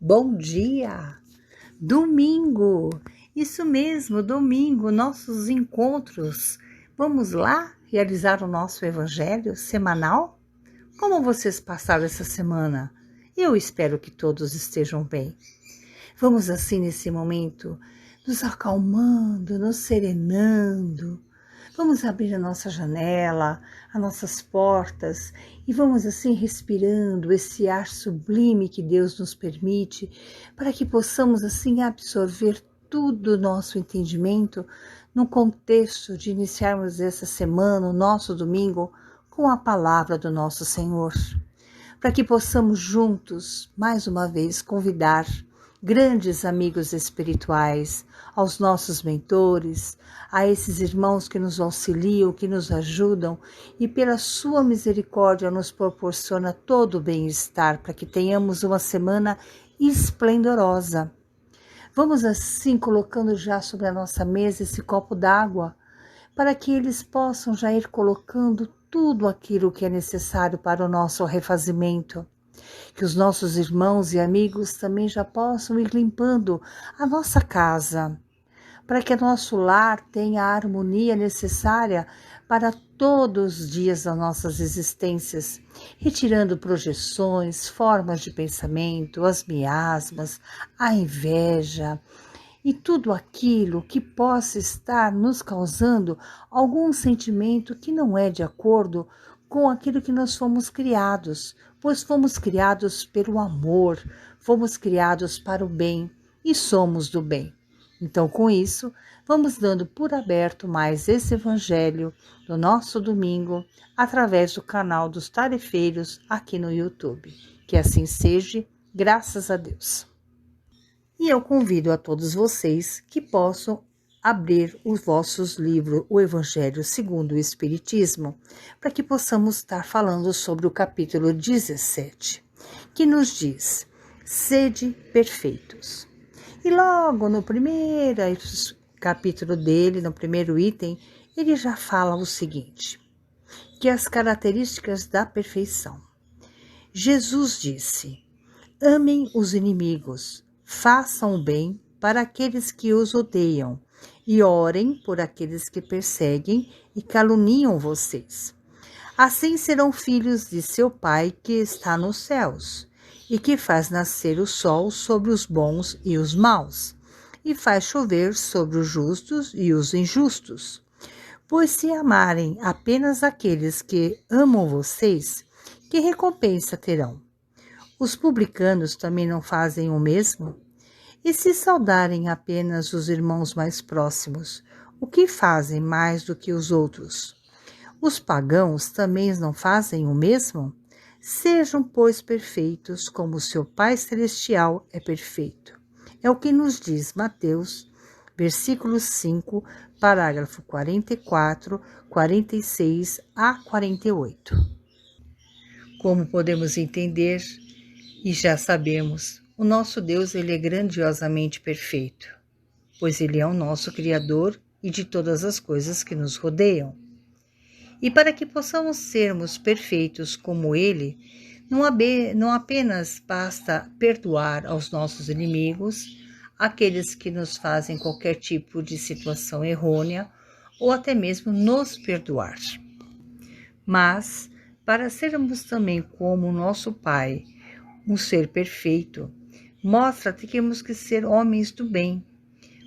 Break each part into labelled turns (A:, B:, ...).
A: Bom dia! Domingo! Isso mesmo, domingo, nossos encontros. Vamos lá realizar o nosso evangelho semanal? Como vocês passaram essa semana? Eu espero que todos estejam bem. Vamos assim nesse momento, nos acalmando, nos serenando. Vamos abrir a nossa janela, as nossas portas e vamos assim respirando esse ar sublime que Deus nos permite para que possamos assim absorver tudo o nosso entendimento no contexto de iniciarmos essa semana, o nosso domingo, com a palavra do nosso Senhor. Para que possamos juntos, mais uma vez, convidar grandes amigos espirituais, aos nossos mentores, a esses irmãos que nos auxiliam, que nos ajudam e pela sua misericórdia nos proporciona todo o bem-estar para que tenhamos uma semana esplendorosa. Vamos assim colocando já sobre a nossa mesa esse copo d'água para que eles possam já ir colocando tudo aquilo que é necessário para o nosso refazimento. Que os nossos irmãos e amigos também já possam ir limpando a nossa casa, para que o nosso lar tenha a harmonia necessária para todos os dias das nossas existências, retirando projeções, formas de pensamento, as miasmas, a inveja e tudo aquilo que possa estar nos causando algum sentimento que não é de acordo com aquilo que nós fomos criados, pois fomos criados pelo amor, fomos criados para o bem e somos do bem. Então, com isso, vamos dando por aberto mais esse evangelho do nosso domingo através do canal dos Tarefeiros aqui no YouTube. Que assim seja, graças a Deus. E eu convido a todos vocês que possam abrir os vossos livros, o Evangelho segundo o Espiritismo, para que possamos estar falando sobre o capítulo 17, que nos diz: sede perfeitos. E logo no primeiro capítulo dele, no primeiro item, ele já fala o seguinte, que as características da perfeição. Jesus disse: amem os inimigos, façam o bem para aqueles que os odeiam e orem por aqueles que perseguem e caluniam vocês. Assim serão filhos de seu Pai que está nos céus e que faz nascer o sol sobre os bons e os maus e faz chover sobre os justos e os injustos. Pois se amarem apenas aqueles que amam vocês, que recompensa terão? Os publicanos também não fazem o mesmo? E se saudarem apenas os irmãos mais próximos, o que fazem mais do que os outros? Os pagãos também não fazem o mesmo? Sejam, pois, perfeitos, como o seu Pai Celestial é perfeito. É o que nos diz Mateus, versículo 5, parágrafo 44, 46 a 48. Como podemos entender, e já sabemos, o nosso Deus ele é grandiosamente perfeito, pois ele é o nosso Criador e de todas as coisas que nos rodeiam. E para que possamos sermos perfeitos como ele, não apenas basta perdoar aos nossos inimigos, aqueles que nos fazem qualquer tipo de situação errônea, ou até mesmo nos perdoar. Mas, para sermos também como o nosso Pai, um ser perfeito, mostra que temos que ser homens do bem,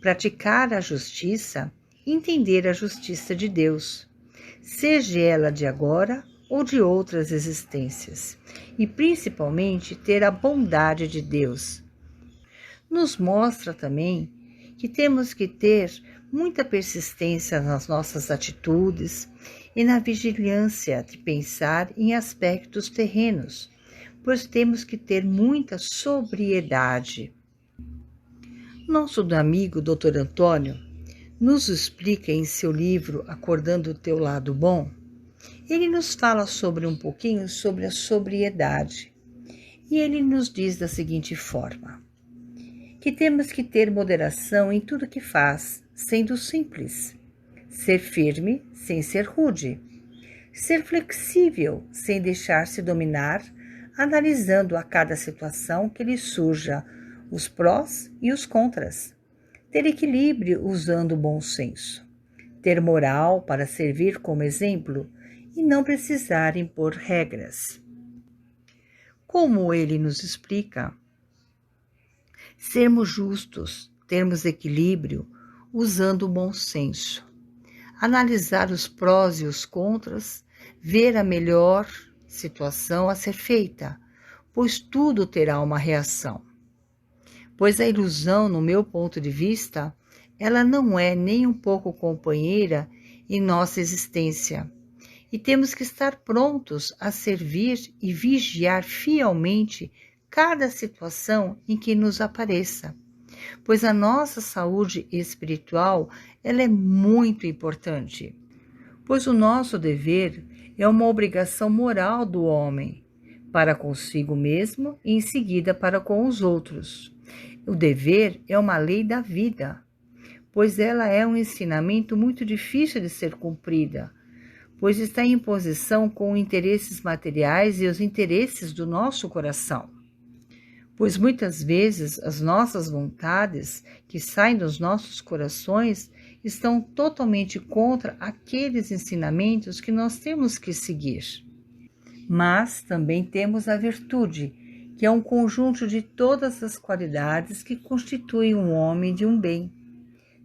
A: praticar a justiça, entender a justiça de Deus, seja ela de agora ou de outras existências, e principalmente ter a bondade de Deus. Nos mostra também que temos que ter muita persistência nas nossas atitudes e na vigilância de pensar em aspectos terrenos, pois temos que ter muita sobriedade. Nosso amigo Dr. Antônio nos explica em seu livro Acordando o Teu Lado Bom, ele nos fala um pouquinho sobre a sobriedade. E ele nos diz da seguinte forma, que temos que ter moderação em tudo que faz, sendo simples, ser firme sem ser rude, ser flexível sem deixar-se dominar, analisando a cada situação que lhe surja os prós e os contras, ter equilíbrio usando o bom senso, ter moral para servir como exemplo e não precisar impor regras. Como ele nos explica, sermos justos, termos equilíbrio usando o bom senso, analisar os prós e os contras, ver a melhor situação a ser feita, pois tudo terá uma reação. Pois a ilusão, no meu ponto de vista, ela não é nem um pouco companheira em nossa existência. E temos que estar prontos a servir e vigiar fielmente cada situação em que nos apareça. Pois a nossa saúde espiritual, ela é muito importante. Pois o nosso dever é uma obrigação moral do homem, para consigo mesmo e em seguida para com os outros. O dever é uma lei da vida, pois ela é um ensinamento muito difícil de ser cumprida, pois está em posição com interesses materiais e os interesses do nosso coração. Pois muitas vezes as nossas vontades, que saem dos nossos corações, estão totalmente contra aqueles ensinamentos que nós temos que seguir. Mas também temos a virtude, que é um conjunto de todas as qualidades que constituem um homem de um bem.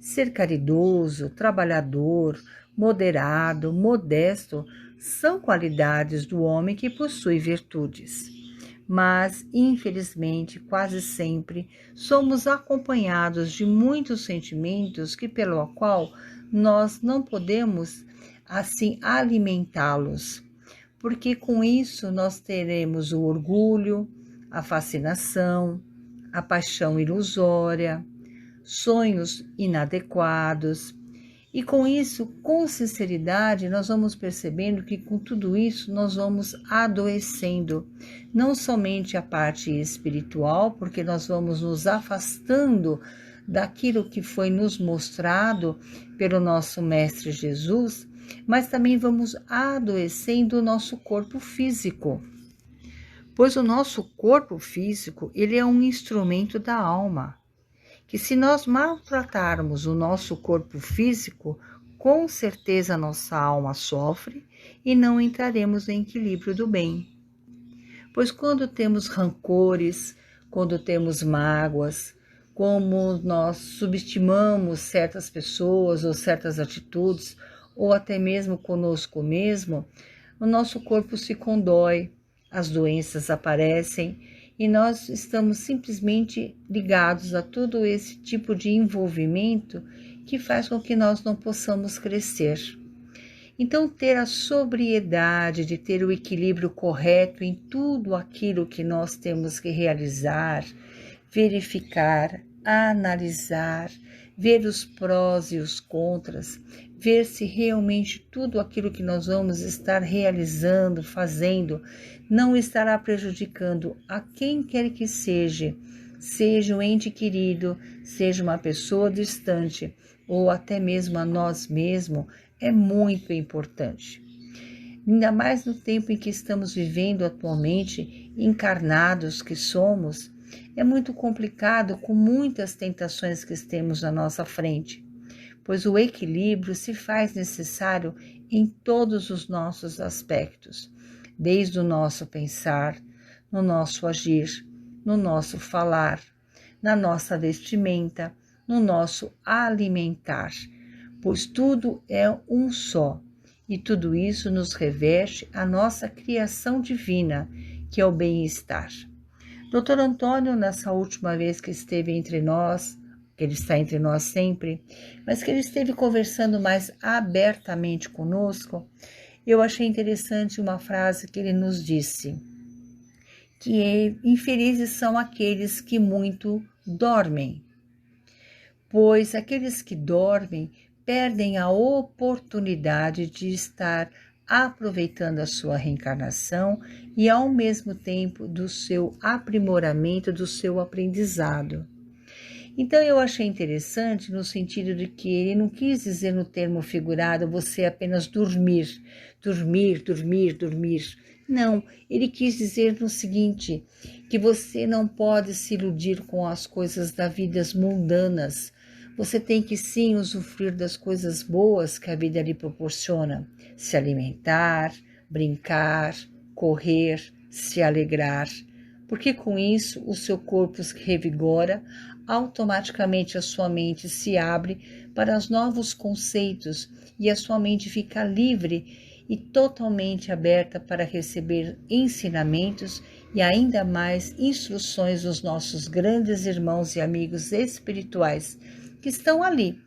A: Ser caridoso, trabalhador, moderado, modesto, são qualidades do homem que possui virtudes. Mas, infelizmente, quase sempre somos acompanhados de muitos sentimentos que pelo qual nós não podemos assim alimentá-los, porque com isso nós teremos o orgulho, a fascinação, a paixão ilusória, sonhos inadequados. E com isso, com sinceridade, nós vamos percebendo que com tudo isso nós vamos adoecendo, não somente a parte espiritual, porque nós vamos nos afastando daquilo que foi nos mostrado pelo nosso Mestre Jesus, mas também vamos adoecendo o nosso corpo físico. Pois o nosso corpo físico, ele é um instrumento da alma, que se nós maltratarmos o nosso corpo físico, com certeza a nossa alma sofre e não entraremos em equilíbrio do bem. Pois quando temos rancores, quando temos mágoas, como nós subestimamos certas pessoas ou certas atitudes, ou até mesmo conosco mesmo, o nosso corpo se condói, as doenças aparecem e nós estamos simplesmente ligados a todo esse tipo de envolvimento que faz com que nós não possamos crescer. Então, ter a sobriedade de ter o equilíbrio correto em tudo aquilo que nós temos que realizar, verificar, analisar, ver os prós e os contras, ver se realmente tudo aquilo que nós vamos estar realizando, fazendo, não estará prejudicando a quem quer que seja um ente querido, seja uma pessoa distante ou até mesmo a nós mesmos, é muito importante. Ainda mais no tempo em que estamos vivendo atualmente, encarnados que somos, é muito complicado com muitas tentações que temos na nossa frente, pois o equilíbrio se faz necessário em todos os nossos aspectos, desde o nosso pensar, no nosso agir, no nosso falar, na nossa vestimenta, no nosso alimentar, pois tudo é um só, e tudo isso nos reveste a nossa criação divina, que é o bem-estar. Dr. Antônio, nessa última vez que esteve entre nós, que ele está entre nós sempre, mas que ele esteve conversando mais abertamente conosco, eu achei interessante uma frase que ele nos disse, que infelizes são aqueles que muito dormem, pois aqueles que dormem perdem a oportunidade de estar aproveitando a sua reencarnação e ao mesmo tempo do seu aprimoramento, do seu aprendizado. Então eu achei interessante no sentido de que ele não quis dizer no termo figurado você apenas dormir, dormir, dormir, dormir. Não, ele quis dizer no seguinte, que você não pode se iludir com as coisas da vida mundanas. Você tem que sim usufruir das coisas boas que a vida lhe proporciona. Se alimentar, brincar, correr, se alegrar. Porque com isso o seu corpo se revigora, automaticamente a sua mente se abre para os novos conceitos e a sua mente fica livre e totalmente aberta para receber ensinamentos e ainda mais instruções dos nossos grandes irmãos e amigos espirituais que estão ali,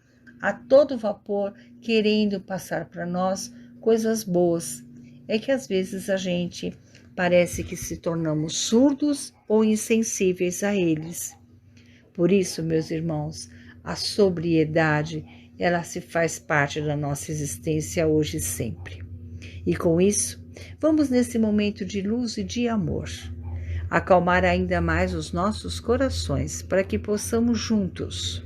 A: a todo vapor, querendo passar para nós coisas boas. É que às vezes a gente parece que se tornamos surdos ou insensíveis a eles. Por isso, meus irmãos, a sobriedade, ela se faz parte da nossa existência hoje e sempre. E com isso, vamos nesse momento de luz e de amor, acalmar ainda mais os nossos corações para que possamos juntos,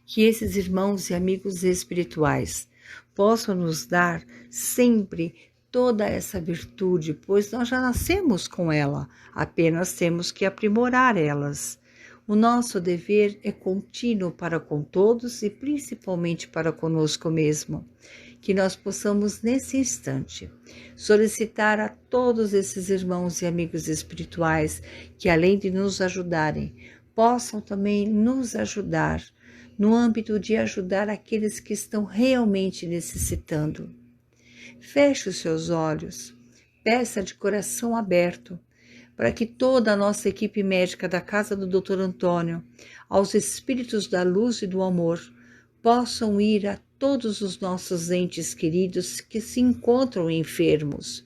A: que esses irmãos e amigos espirituais possam nos dar sempre toda essa virtude, pois nós já nascemos com ela, apenas temos que aprimorar elas. O nosso dever é contínuo para com todos e principalmente para conosco mesmo. Que nós possamos, nesse instante, solicitar a todos esses irmãos e amigos espirituais que, além de nos ajudarem, possam também nos ajudar no âmbito de ajudar aqueles que estão realmente necessitando. Feche os seus olhos, peça de coração aberto, para que toda a nossa equipe médica da Casa do Dr. Antônio, aos espíritos da luz e do amor, possam ir a todos os nossos entes queridos que se encontram enfermos.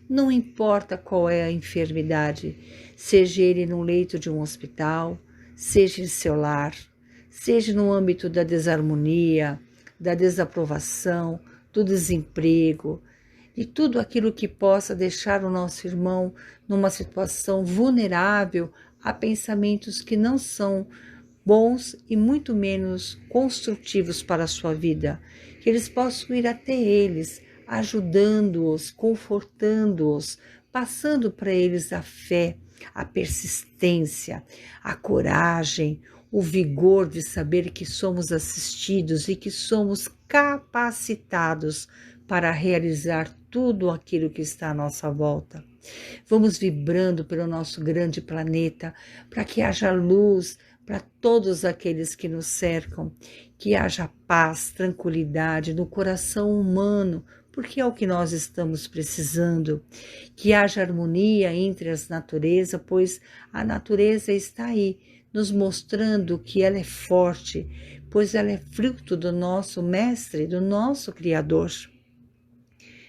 A: Não importa qual é a enfermidade, seja ele no leito de um hospital, seja em seu lar, seja no âmbito da desarmonia, da desaprovação, do desemprego, e tudo aquilo que possa deixar o nosso irmão numa situação vulnerável a pensamentos que não são bons e muito menos construtivos para a sua vida, que eles possam ir até eles, ajudando-os, confortando-os, passando para eles a fé, a persistência, a coragem, o vigor de saber que somos assistidos e que somos capacitados para realizar tudo aquilo que está à nossa volta. Vamos vibrando pelo nosso grande planeta para que haja luz para todos aqueles que nos cercam, que haja paz, tranquilidade no coração humano, porque é o que nós estamos precisando, que haja harmonia entre as naturezas, pois a natureza está aí, nos mostrando que ela é forte, pois ela é fruto do nosso Mestre, do nosso Criador.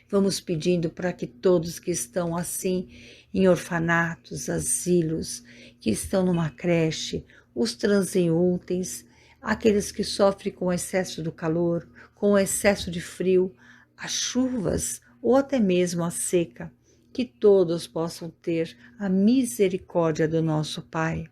A: Vamos pedindo para que todos que estão assim em orfanatos, asilos, que estão numa creche, os transeuntes, aqueles que sofrem com o excesso do calor, com o excesso de frio, as chuvas ou até mesmo a seca, que todos possam ter a misericórdia do nosso Pai.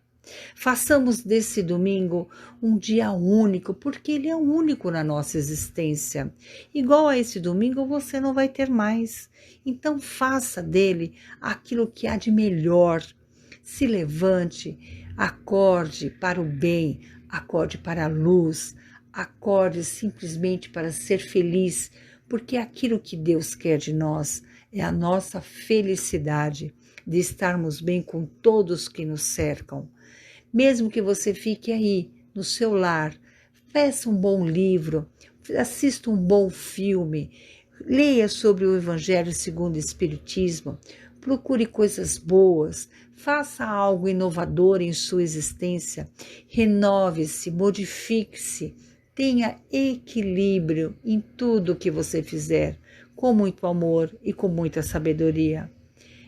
A: Façamos desse domingo um dia único, porque ele é único na nossa existência. Igual a esse domingo você não vai ter mais. Então faça dele aquilo que há de melhor. Se levante, acorde para o bem, acorde para a luz, acorde simplesmente para ser feliz, porque aquilo que Deus quer de nós é a nossa felicidade, de estarmos bem com todos que nos cercam. Mesmo que você fique aí, no seu lar, peça um bom livro, assista um bom filme, leia sobre o Evangelho segundo o Espiritismo, procure coisas boas, faça algo inovador em sua existência, renove-se, modifique-se, tenha equilíbrio em tudo que você fizer, com muito amor e com muita sabedoria.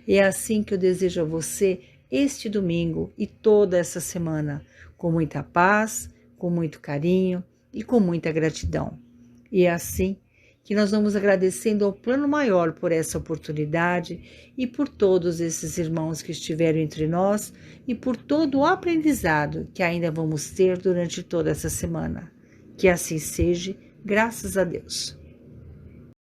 A: É assim que eu desejo a você este domingo e toda essa semana, com muita paz, com muito carinho e com muita gratidão. E é assim que nós vamos agradecendo ao plano maior por essa oportunidade e por todos esses irmãos que estiveram entre nós e por todo o aprendizado que ainda vamos ter durante toda essa semana. Que assim seja, graças a Deus.